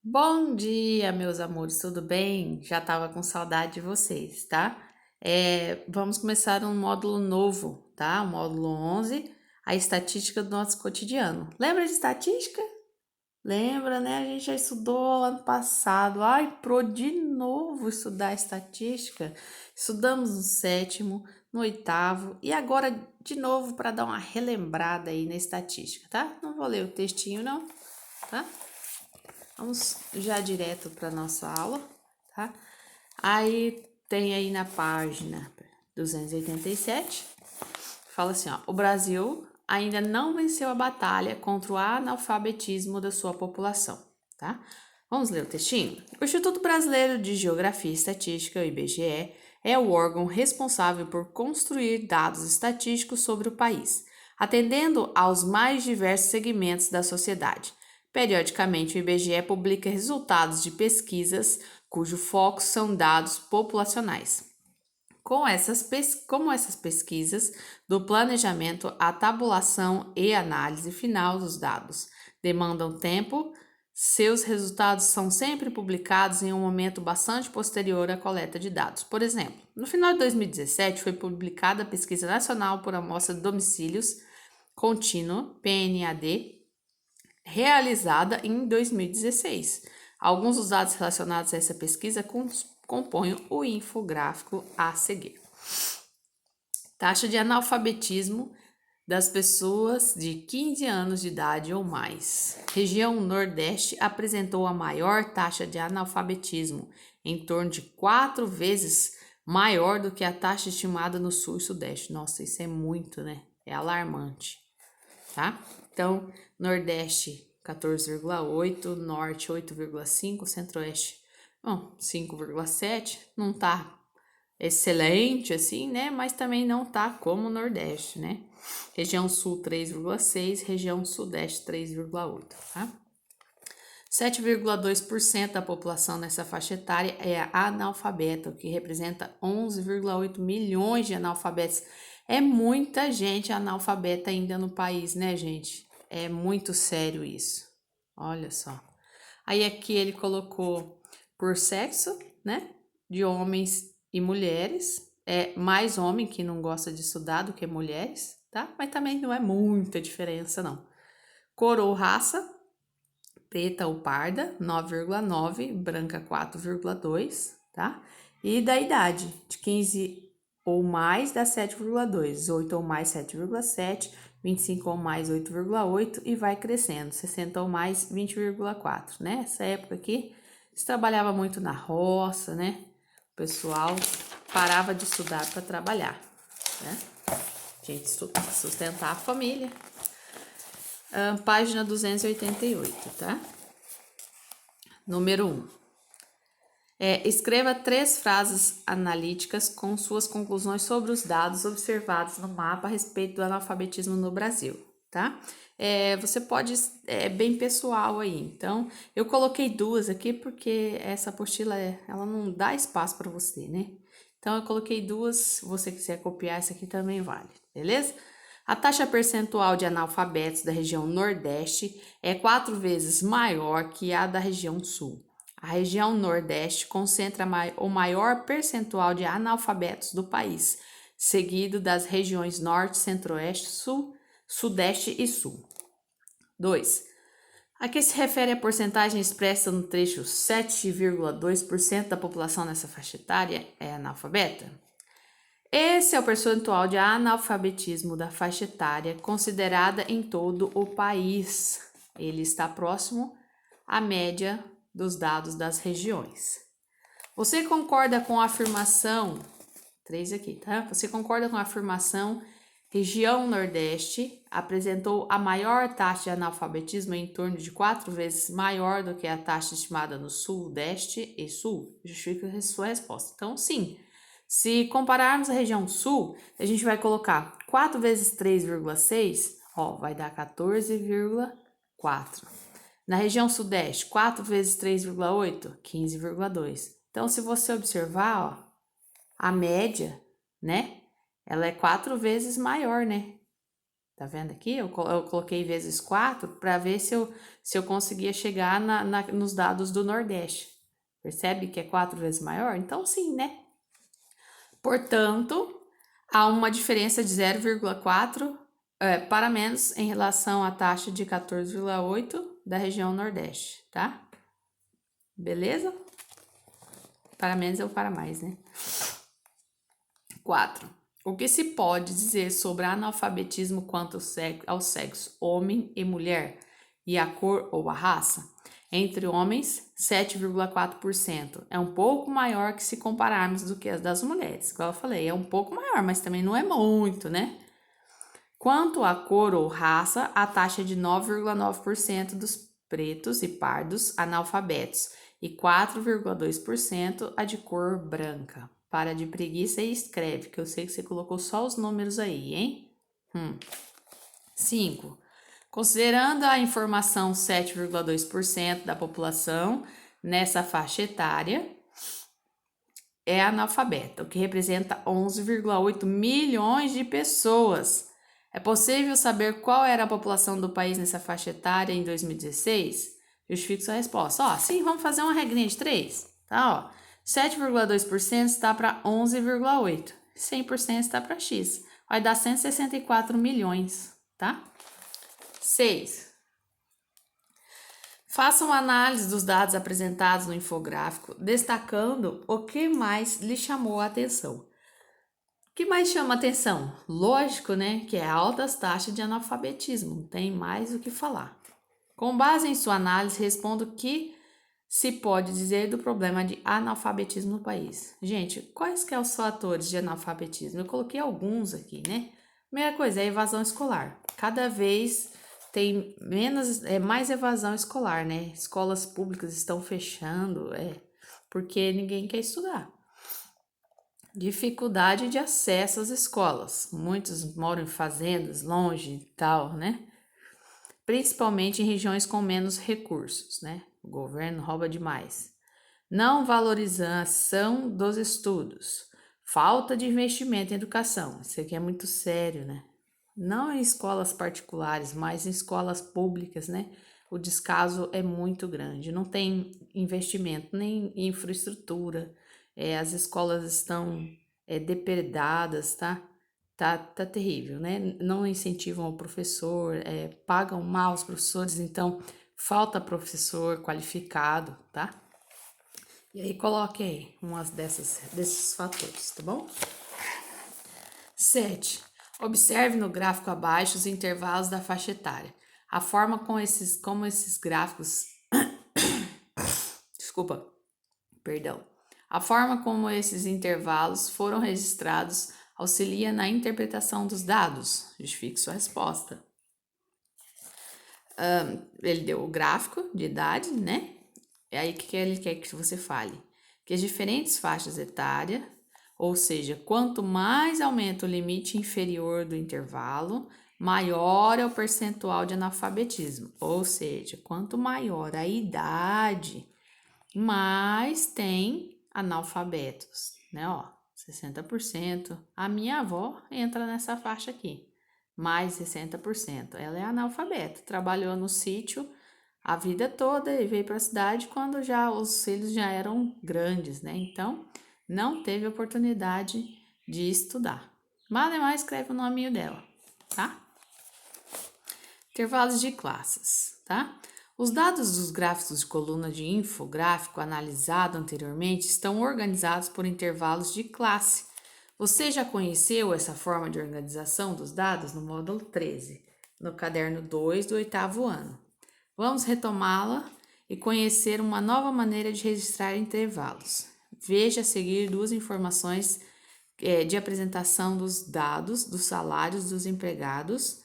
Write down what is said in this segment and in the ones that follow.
Bom dia, meus amores, tudo bem? Já tava com saudade de vocês, tá? Vamos começar um módulo novo, tá? O módulo 11, a estatística do nosso cotidiano. Lembra de estatística? Lembra, né? A gente já estudou ano passado. Ai, pro de novo estudar estatística. Estudamos no sétimo, no oitavo e agora de novo para dar uma relembrada aí na estatística, tá? Não vou ler o textinho, não, tá? Vamos já direto para nossa aula, tá? Aí tem aí na página 287, fala assim, ó, o Brasil ainda não venceu a batalha contra o analfabetismo da sua população, tá? Vamos ler o textinho? O Instituto Brasileiro de Geografia e Estatística, o IBGE, é o órgão responsável por construir dados estatísticos sobre o país, atendendo aos mais diversos segmentos da sociedade. Periodicamente, o IBGE publica resultados de pesquisas cujo foco são dados populacionais. Como essas pesquisas, do planejamento à tabulação e análise final dos dados demandam tempo, seus resultados são sempre publicados em um momento bastante posterior à coleta de dados. Por exemplo, no final de 2017 foi publicada a Pesquisa Nacional por Amostra de Domicílios Contínua, PNAD, realizada em 2016. Alguns dos dados relacionados a essa pesquisa compõem o infográfico a seguir. Taxa de analfabetismo das pessoas de 15 anos de idade ou mais. Região Nordeste apresentou a maior taxa de analfabetismo, em torno de 4 vezes maior do que a taxa estimada no Sul e Sudeste. Nossa, isso é muito, né? É alarmante, tá? Então, Nordeste 14,8, Norte 8,5, Centro-Oeste 5,7, não tá excelente assim, né? Mas também não tá como o Nordeste, né? Região Sul 3,6, região Sudeste 3,8, tá? 7,2% da população nessa faixa etária é analfabeta, o que representa 11,8 milhões de analfabetos. É muita gente analfabeta ainda no país, né, gente? É muito sério isso. Olha só. Aí aqui ele colocou por sexo, né? De homens e mulheres. É mais homem que não gosta de estudar do que mulheres, tá? Mas também não é muita diferença, não. Cor ou raça, preta ou parda, 9,9, branca 4,2, tá? E da idade, de 15 ou mais dá 7,2, 18 ou mais 7,7, 25 ou mais 8,8 e vai crescendo, 60 ou mais 20,4, né? Essa época aqui se trabalhava muito na roça, né? O pessoal parava de estudar para trabalhar, né? A gente sustentar a família. Página 288, tá? Número 1. Escreva 3 frases analíticas com suas conclusões sobre os dados observados no mapa a respeito do analfabetismo no Brasil, tá? Você pode, bem pessoal aí, então eu coloquei 2 aqui porque essa apostila ela não dá espaço para você, né? Então eu coloquei 2, se você quiser copiar essa aqui também vale, beleza? A taxa percentual de analfabetos da região Nordeste é 4 vezes maior que a da região Sul. A região Nordeste concentra o maior percentual de analfabetos do país, seguido das regiões Norte, Centro-Oeste, Sul, Sudeste e Sul. 2. A que se refere a porcentagem expressa no trecho 7,2% da população nessa faixa etária é analfabeta? Esse é o percentual de analfabetismo da faixa etária considerada em todo o país. Ele está próximo à média dos dados das regiões. Você concorda com a afirmação, 3 aqui, tá? Você concorda com a afirmação, região Nordeste apresentou a maior taxa de analfabetismo em torno de 4 vezes maior do que a taxa estimada no Sudeste e Sul? Justifica a sua resposta. Então, sim. Se compararmos a região Sul, a gente vai colocar 4 vezes 3,6, ó, vai dar 14,4. Na região Sudeste, 4 vezes 3,8, 15,2. Então, se você observar, ó, a média, né? Ela é 4 vezes maior, né? Tá vendo aqui? Eu coloquei vezes 4 para ver se eu conseguia chegar nos dados do Nordeste. Percebe que é 4 vezes maior? Então, sim, né? Portanto, há uma diferença de 0,4 para menos em relação à taxa de 14,8 da região Nordeste, tá? Beleza? Para menos é o para mais, né? 4. O que se pode dizer sobre analfabetismo quanto ao sexo, homem e mulher, e a cor ou a raça? Entre homens, 7,4%. É um pouco maior que se compararmos do que as das mulheres. Como eu falei, é um pouco maior, mas também não é muito, né? Quanto à cor ou raça, a taxa é de 9,9% dos pretos e pardos analfabetos e 4,2% a de cor branca. Para de preguiça e escreve, que eu sei que você colocou só os números aí, hein? 5. Considerando a informação 7,2% da população nessa faixa etária é analfabeta, o que representa 11,8 milhões de pessoas. É possível saber qual era a população do país nessa faixa etária em 2016? Justifique sua resposta. Ó, sim, vamos fazer uma regrinha de 3, tá? Ó, 7,2% está para 11,8%. 100% está para X. Vai dar 164 milhões, tá? 6. Faça uma análise dos dados apresentados no infográfico, destacando o que mais lhe chamou a atenção. O que mais chama a atenção? Lógico, né? Que é altas taxas de analfabetismo, não tem mais o que falar. Com base em sua análise, responda o que se pode dizer do problema de analfabetismo no país. Gente, quais que são os fatores de analfabetismo? Eu coloquei alguns aqui, né? Primeira coisa é a evasão escolar. Cada vez tem mais evasão escolar, né? Escolas públicas estão fechando, porque ninguém quer estudar. Dificuldade de acesso às escolas. Muitos moram em fazendas, longe e tal, né? Principalmente em regiões com menos recursos, né? O governo rouba demais. Não valorização dos estudos. Falta de investimento em educação. Isso aqui é muito sério, né? Não em escolas particulares, mas em escolas públicas, né? O descaso é muito grande. Não tem investimento nem em infraestrutura. As escolas estão depredadas, tá? Tá terrível, né? Não incentivam o professor, pagam mal os professores, então falta professor qualificado, tá? E aí coloque aí umas desses fatores, tá bom? 7. Observe no gráfico abaixo os intervalos da faixa etária. A forma como esses gráficos. Desculpa, perdão. A forma como esses intervalos foram registrados auxilia na interpretação dos dados. Justifique sua resposta. Ele deu o gráfico de idade, né? É aí que ele quer que você fale. Que as diferentes faixas etárias, ou seja, quanto mais aumenta o limite inferior do intervalo, maior é o percentual de analfabetismo. Ou seja, quanto maior a idade, mais tem analfabetos, né? Ó, 60%. A minha avó entra nessa faixa aqui, mais 60%. Ela é analfabeta, trabalhou no sítio a vida toda e veio para a cidade quando já os filhos já eram grandes, né? Então, não teve oportunidade de estudar. Malemar escreve o nominho dela, tá? Intervalos de classes, tá? Os dados dos gráficos de coluna de infográfico analisado anteriormente estão organizados por intervalos de classe. Você já conheceu essa forma de organização dos dados no módulo 13, no caderno 2 do 8º ano. Vamos retomá-la e conhecer uma nova maneira de registrar intervalos. Veja a seguir duas informações de apresentação dos dados dos salários dos empregados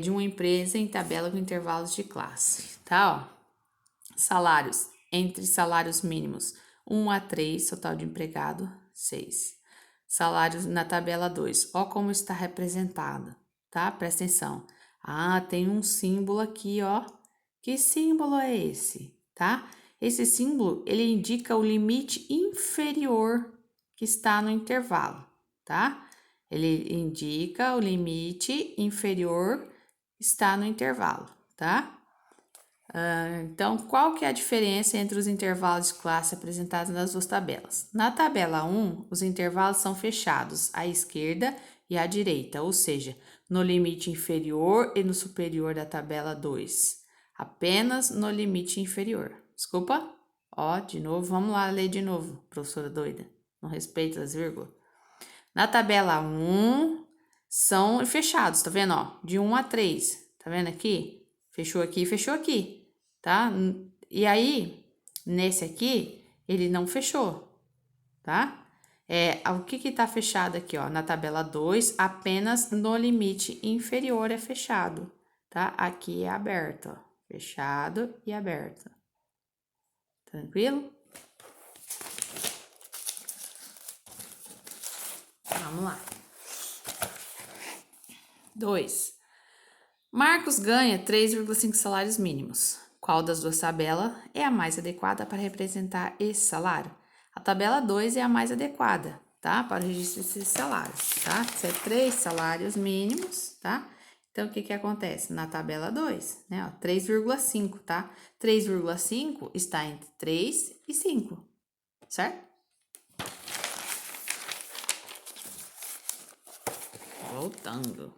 de uma empresa em tabela com intervalos de classe, tá? Ó. Salários, entre salários mínimos 1 a 3, total de empregado, 6. Salários na tabela 2, ó como está representado, tá? Presta atenção. Ah, tem um símbolo aqui, ó. Que símbolo é esse, tá? Esse símbolo, ele indica o limite inferior que está no intervalo, tá? Ele indica o limite inferior está no intervalo, tá? Então, qual que é a diferença entre os intervalos de classe apresentados nas duas tabelas? Na tabela 1, os intervalos são fechados à esquerda e à direita, ou seja, no limite inferior e no superior da tabela 2. Apenas no limite inferior. Desculpa? Ó, de novo, vamos lá ler de novo, professora doida. Não respeita as vírgulas. Na tabela 1, são fechados, tá vendo? Ó, de 1 a 3. Tá vendo aqui? Fechou aqui, tá? E aí, nesse aqui, ele não fechou, tá? O que tá fechado aqui, ó? Na tabela 2, apenas no limite inferior é fechado, tá? Aqui é aberto, ó. Fechado e aberto. Tranquilo? Vamos lá. 2. Marcos ganha 3,5 salários mínimos. Qual das duas tabelas é a mais adequada para representar esse salário? A tabela 2 é a mais adequada, tá? Para o registro desses salários, tá? Isso é 3 salários mínimos, tá? Então, o que acontece? Na tabela 2, né? Ó, 3,5, tá? 3,5 está entre 3 e 5, certo? Voltando.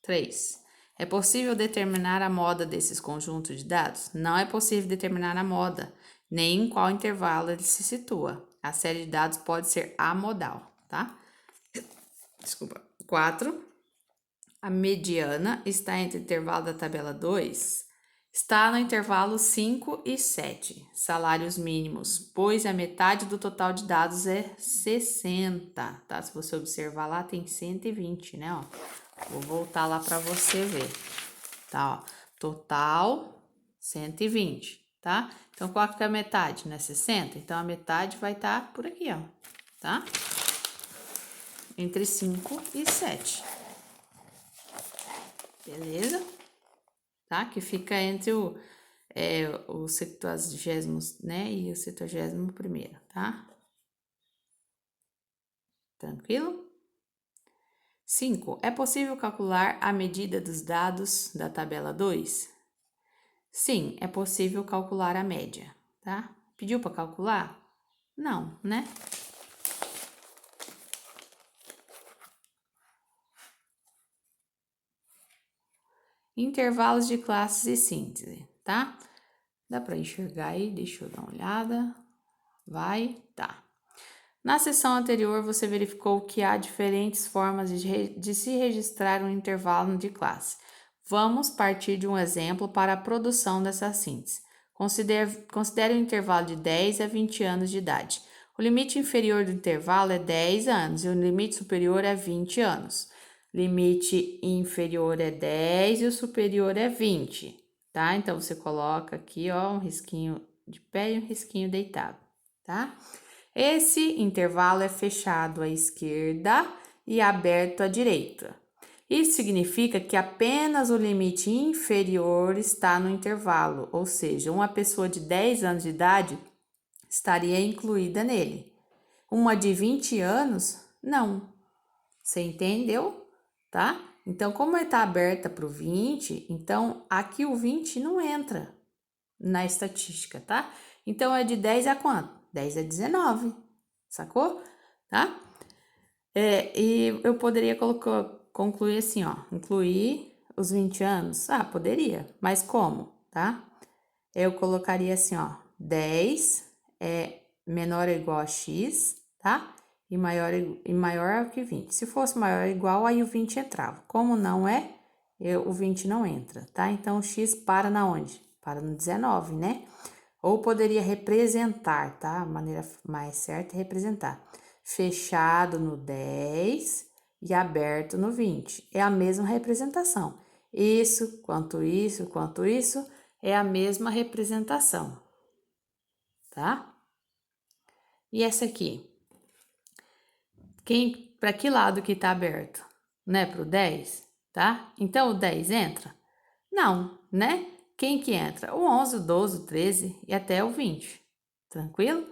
3. É possível determinar a moda desses conjuntos de dados? Não é possível determinar a moda, nem em qual intervalo ele se situa. A série de dados pode ser amodal, tá? Desculpa. 4. A mediana está entre o intervalo da tabela 2. Está no intervalo 5 e 7. Salários mínimos, pois a metade do total de dados é 60, tá? Se você observar lá, tem 120, né? Ó. Vou voltar lá para você ver, tá? Ó, total 120, tá? Então, qual que é a metade, né? 60? Então, a metade vai estar por aqui, ó, tá? Entre 5 e 7. Beleza? Tá? Que fica entre o 70º, né? E o 71º, tá? Tranquilo? 5. É possível calcular a medida dos dados da tabela 2? Sim, é possível calcular a média, tá? Pediu para calcular? Não, né? Intervalos de classes e síntese, tá? Dá para enxergar aí? Deixa eu dar uma olhada. Vai, tá. Na sessão anterior, você verificou que há diferentes formas de se registrar um intervalo de classe. Vamos partir de um exemplo para a produção dessa síntese. Considere um intervalo de 10 a 20 anos de idade. O limite inferior do intervalo é 10 anos e o limite superior é 20 anos. Limite inferior é 10 e o superior é 20, tá? Então, você coloca aqui, ó, um risquinho de pé e um risquinho deitado, tá? Esse intervalo é fechado à esquerda e aberto à direita. Isso significa que apenas o limite inferior está no intervalo, ou seja, uma pessoa de 10 anos de idade estaria incluída nele. Uma de 20 anos, não. Você entendeu? Tá? Então, como está aberta para o 20, então aqui o 20 não entra na estatística, tá? Então, é de 10 a quanto? 10 a 19, sacou? Tá? E eu poderia concluir assim, ó, incluir os 20 anos? Ah, poderia, mas como, tá? Eu colocaria assim, ó, 10 é menor ou igual a x, tá? E maior que 20. Se fosse maior ou igual, aí o 20 entrava. Como não é, o 20 não entra, tá? Então, o x para na onde? Para no 19, né? Ou poderia representar, tá? A maneira mais certa é representar. Fechado no 10 e aberto no 20. É a mesma representação. Isso, quanto isso, é a mesma representação, tá? E essa aqui? Para que lado que tá aberto? Né? Pro 10, tá? Então, o 10 entra? Não, né? Quem que entra? O 11, o 12, o 13 e até o 20. Tranquilo?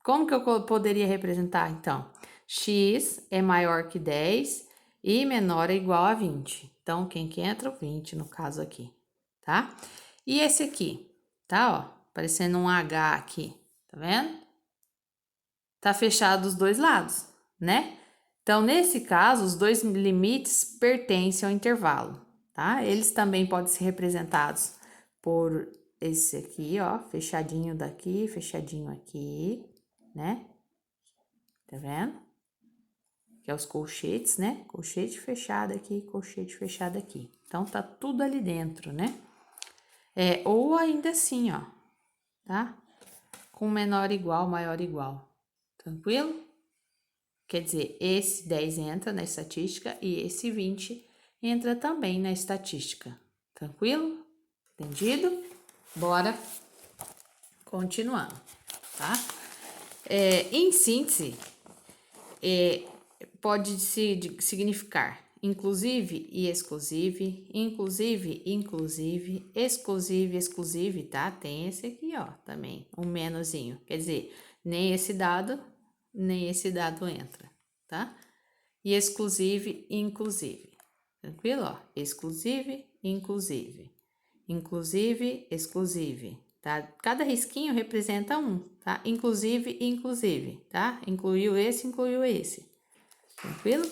Como que eu poderia representar, então? x é maior que 10 e menor ou igual a 20. Então, quem que entra? O 20 no caso aqui, tá? E esse aqui, tá, ó, parecendo um H aqui, tá vendo? Tá fechado os dois lados, né? Então, nesse caso, os dois limites pertencem ao intervalo, tá? Eles também podem ser representados por esse aqui, ó, fechadinho daqui, fechadinho aqui, né? Tá vendo? Que é os colchetes, né? Colchete fechado aqui, colchete fechado aqui. Então, tá tudo ali dentro, né? Ou ainda assim, ó, tá? Com menor igual, maior igual. Tranquilo? Quer dizer, esse 10 entra na estatística e esse 20 entra também na estatística. Tranquilo? Entendido? Bora continuando, tá? Em síntese, pode significar inclusive e exclusive, inclusive, inclusive, exclusive, exclusive, tá? Tem esse aqui, ó, também, um menozinho. Quer dizer, nem esse dado entra, tá? E exclusive, inclusive. Tranquilo, ó? Exclusive, inclusive. Inclusive, exclusive, tá? Cada risquinho representa um, tá? Inclusive, inclusive, tá? Incluiu esse. Tranquilo?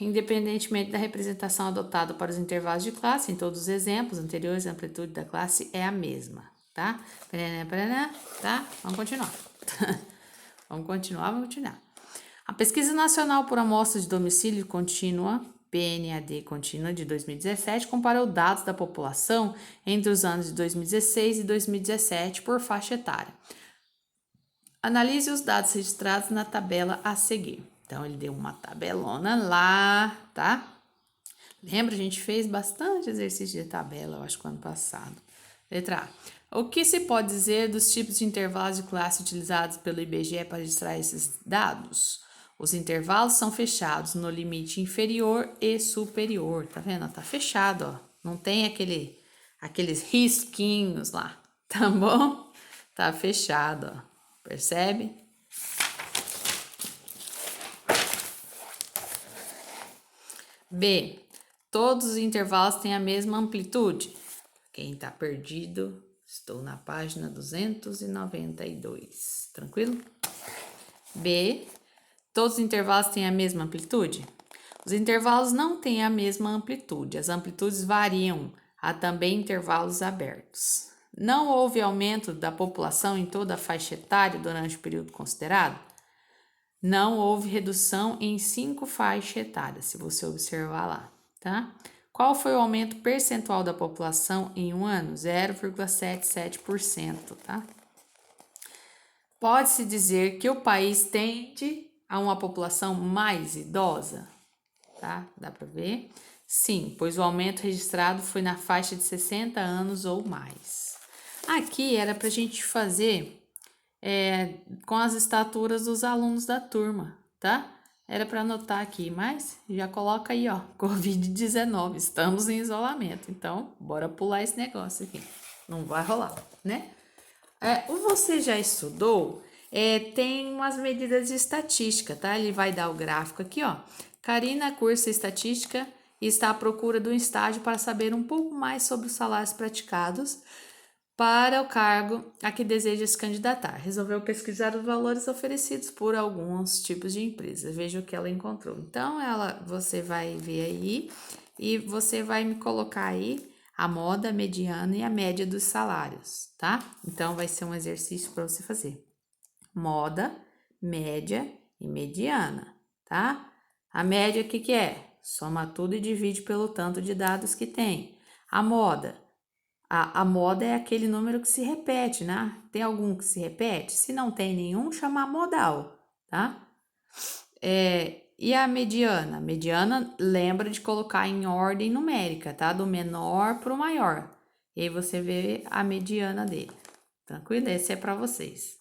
Independentemente da representação adotada para os intervalos de classe, em todos os exemplos anteriores, a amplitude da classe é a mesma, tá? Tá? Vamos continuar. Vamos continuar. A Pesquisa Nacional por Amostra de Domicílio Contínua, PNAD Contínua, de 2017, comparou dados da população entre os anos de 2016 e 2017 por faixa etária. Analise os dados registrados na tabela a seguir. Então, ele deu uma tabelona lá, tá? Lembra, a gente fez bastante exercício de tabela, eu acho que ano passado. Letra A. O que se pode dizer dos tipos de intervalos de classe utilizados pelo IBGE para registrar esses dados? Os intervalos são fechados no limite inferior e superior, tá vendo? Tá fechado, ó. Não tem aqueles risquinhos lá, tá bom? Tá fechado, ó. Percebe? B. Todos os intervalos têm a mesma amplitude. Quem tá perdido, estou na página 292. Tranquilo? B. Todos os intervalos têm a mesma amplitude? Os intervalos não têm a mesma amplitude. As amplitudes variam. Há também intervalos abertos. Não houve aumento da população em toda a faixa etária durante o período considerado? Não houve redução em 5 faixas etárias, se você observar lá, tá? Qual foi o aumento percentual da população em um ano? 0,77%, tá? Pode-se dizer que o país tende a uma população mais idosa, tá? Dá para ver? Sim, pois o aumento registrado foi na faixa de 60 anos ou mais. Aqui era para a gente fazer com as estaturas dos alunos da turma, tá? Era para anotar aqui, mas já coloca aí, ó, Covid-19, estamos em isolamento, então bora pular esse negócio aqui, não vai rolar, né? Você já estudou? Tem umas medidas de estatística, tá? Ele vai dar o gráfico aqui, ó. Karina cursa estatística e está à procura de um estágio para saber um pouco mais sobre os salários praticados para o cargo a que deseja se candidatar. Resolveu pesquisar os valores oferecidos por alguns tipos de empresas. Veja o que ela encontrou. Então, você vai ver aí e você vai me colocar aí a moda, a mediana e a média dos salários, tá? Então, vai ser um exercício para você fazer. Moda, média e mediana, tá? A média, o que é? Soma tudo e divide pelo tanto de dados que tem. A moda. A moda é aquele número que se repete, né? Tem algum que se repete? Se não tem nenhum, chama modal, tá? E a mediana? A mediana lembra de colocar em ordem numérica, tá? Do menor para o maior. E aí você vê a mediana dele. Tranquilo? Esse é para vocês.